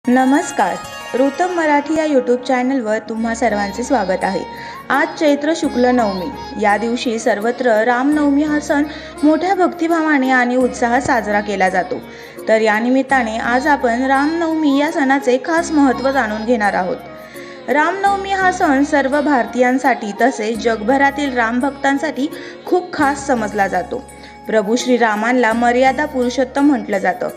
नमस्कार. ऋतम मराठी या यूट्यूब चॅनलवर तुम्हा सर्वांचे स्वागत आहे. आज चैत्र शुक्ल नवमी या दिवशी सर्वत्र रामनवमी हा सण मोठ्या भक्तिभावाने आणि उत्साहात साजरा केला जातो. तर या निमित्ताने आज आपण रामनवमी या सणाचे खास महत्त्व जाणून घेणार आहोत. रामनवमी हा सण सर्व भारतीयांसाठी तसेच जगभरातील रामभक्तांसाठी खूप खास समजला जातो. प्रभू श्रीरामांना मर्यादा पुरुषोत्तम म्हटलं जातं.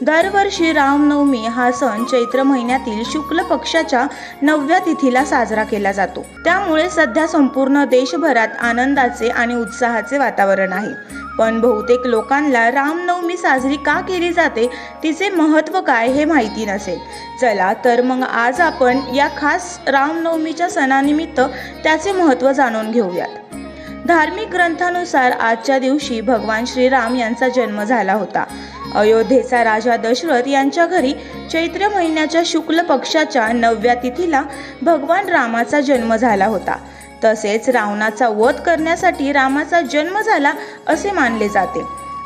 दरवर्षी रामनवमी हा सण चैत्र महिन्यातील शुक्ल पक्षाच्या 9व्या तिथीला साजरा केला जातो. त्यामुळे सध्या संपूर्ण देशभरात आनंदाचे आणि उत्साहाचे वातावरण आहे. पण बहुतेक लोकांना रामनवमी साजरी का केली जाते, तिचे महत्त्व काय हे माहिती नसेल. चला तर मग आज आपण या खास रामनवमीच्या सणानिमित्त त्याचे महत्त्व जाणून घेऊयात. धार्मिक ग्रंथानुसार आजच्या दिवशी भगवान श्रीराम यांचा जन्म झाला होता. अयोध्येचा राजा दशरथ यांच्या घरी चैत्र महिन्याच्या शुक्ल पक्षाच्या 9व्या तिथीला भगवान रामाचा जन्म झाला होता. तसेच रावणाचा वध करण्यासाठी रामाचा जन्म झाला असे मानले जाते.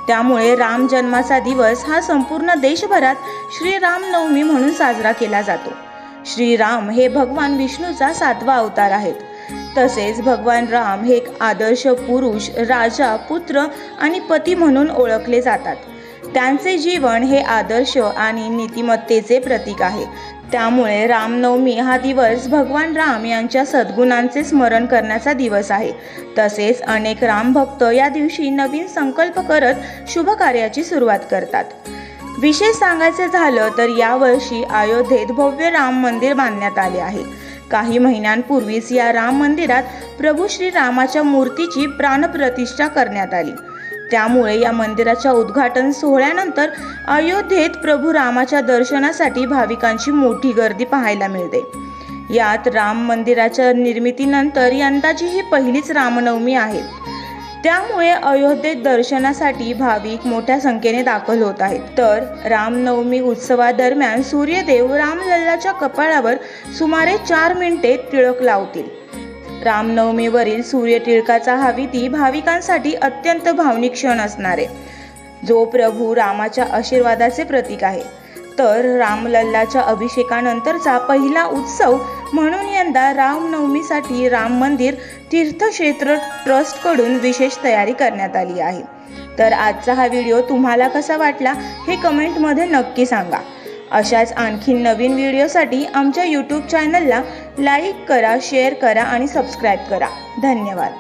त्यामुळे राम जन्माचा दिवस हा संपूर्ण देशभरात श्रीरामनवमी म्हणून साजरा केला जातो. श्रीराम हे भगवान विष्णूचा 7वा अवतार आहेत. तसेच भगवान राम हे एक आदर्श पुरुष, राजा, पुत्र आणि पती म्हणून ओळखले जातात. त्यांचे जीवन हे आदर्श आणि नीतिमत्तेचे प्रतीक आहे. त्यामुळे रामनवमी हा दिवस भगवान राम यांच्या सद्गुणांचे स्मरण करण्याचा दिवस आहे. तसेच अनेक रामभक्त या दिवशी नवीन संकल्प करत शुभ कार्याची सुरुवात करतात. विशेष सांगायचे झालं तर यावर्षी अयोध्येत भव्य राम मंदिर बांधण्यात आले आहे. काही महिन्यांपूर्वीच या राम मंदिरात प्रभू श्रीरामाच्या मूर्तीची प्राणप्रतिष्ठा करण्यात आली. त्यामुळे या मंदिराच्या उद्घाटन सोहळ्यानंतर अयोध्येत प्रभू रामाच्या दर्शनासाठी भाविकांची मोठी गर्दी पाहायला मिळते. यात राम मंदिराच्या निर्मितीनंतर यंदाची ही पहिलीच रामनवमी आहे. त्यामुळे अयोध्येत दर्शनासाठी भाविक मोठ्या संख्येने दाखल होत आहेत. तर रामनवमी उत्सवादरम्यान सूर्यदेव रामलल्लाच्या कपाळावर सुमारे 4 मिनिटे टिळक लावतील. रामनवमीवरील सूर्यटिळकाचा हा विधी भाविकांसाठी अत्यंत भावनिक क्षण असणार आहे, जो प्रभू रामाच्या आशीर्वादाचे प्रतीक आहे. तर रामलल्लाच्या अभिषेकानंतरचा पहिला उत्सव म्हणून यंदा रामनवमीसाठी राम मंदिर तीर्थक्षेत्र ट्रस्टकडून विशेष तयारी करण्यात आली आहे. तर आजचा हा व्हिडिओ तुम्हाला कसा वाटला हे कमेंटमध्ये नक्की सांगा. अशाच आणखी नवीन व्हिडिओसाठी आमच्या यूट्यूब चॅनलला लाईक करा, शेअर करा आणि सबस्क्राईब करा. धन्यवाद.